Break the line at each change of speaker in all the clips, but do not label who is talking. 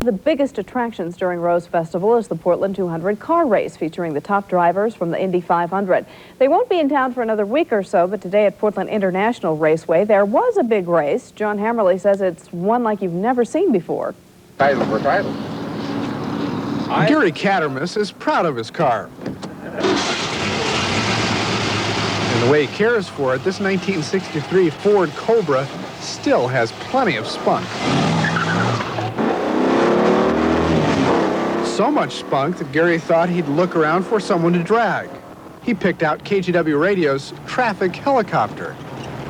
The biggest attractions during Rose Festival is the Portland 200 car race, featuring the top drivers from the Indy 500. They won't be in town for another week or so, but today at Portland International Raceway, there was a big race. John Hammerly says it's one like you've never seen before.
Title for title.
Gary Cattermas is proud of his car. And the way he cares for it, this 1963 Ford Cobra still has plenty of spunk. So much spunk that Gary thought he'd look around for someone to drag. He picked out KGW Radio's traffic helicopter.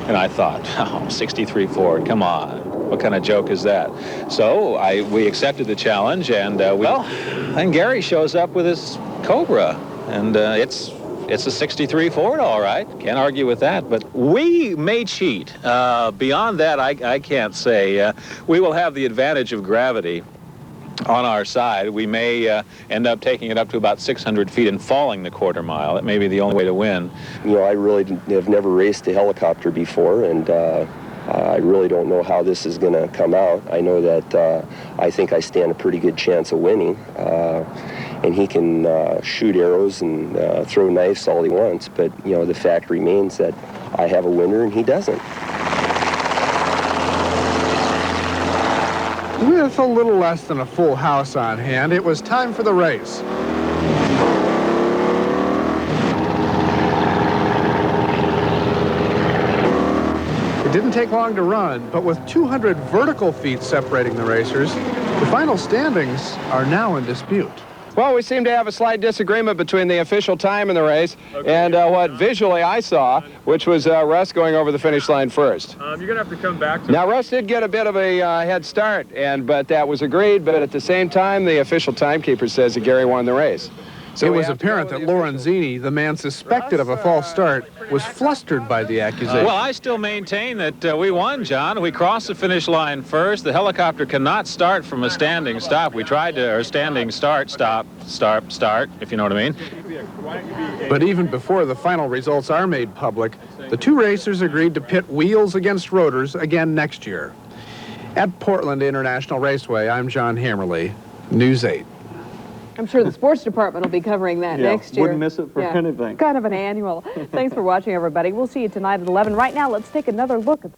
And I thought, oh, 63 Ford, come on. What kind of joke is that? So we accepted the challenge, and then Gary shows up with his Cobra, and it's a 63 Ford, all right. Can't argue with that, but we may cheat. Beyond that, I can't say. We will have the advantage of gravity on our side. We may end up taking it up to about 600 feet and falling the quarter mile. It may be the only way to win.
You know, I really have never raced a helicopter before, and I really don't know how this is going to come out. I know that I think I stand a pretty good chance of winning. And he can shoot arrows and throw knives all he wants, but, you know, the fact remains that I have a winner and he doesn't.
With a little less than a full house on hand, it was time for the race. It didn't take long to run, but with 200 vertical feet separating the racers, the final standings are now in dispute.
Well, we seem to have a slight disagreement between the official time in the race and what visually I saw, which was Russ going over the finish line first.
You're going to have to come back to
Now, Russ did get a bit of a head start, but that was agreed. But at the same time, the official timekeeper says that Gary won the race. So
it was apparent that Lorenzini, the man suspected of a false start, was flustered by the accusation.
Well, I still maintain that we won, John. We crossed the finish line first. The helicopter cannot start from a standing stop. We tried to, or standing start, stop, start, if you know what I mean.
But even before the final results are made public, the two racers agreed to pit wheels against rotors again next year. At Portland International Raceway, I'm John Hammerly, News 8.
I'm sure the sports department will be covering that next year.
Wouldn't miss it for anything.
Kind of an annual. Thanks for watching, everybody. We'll see you tonight at 11. Right now, let's take another look at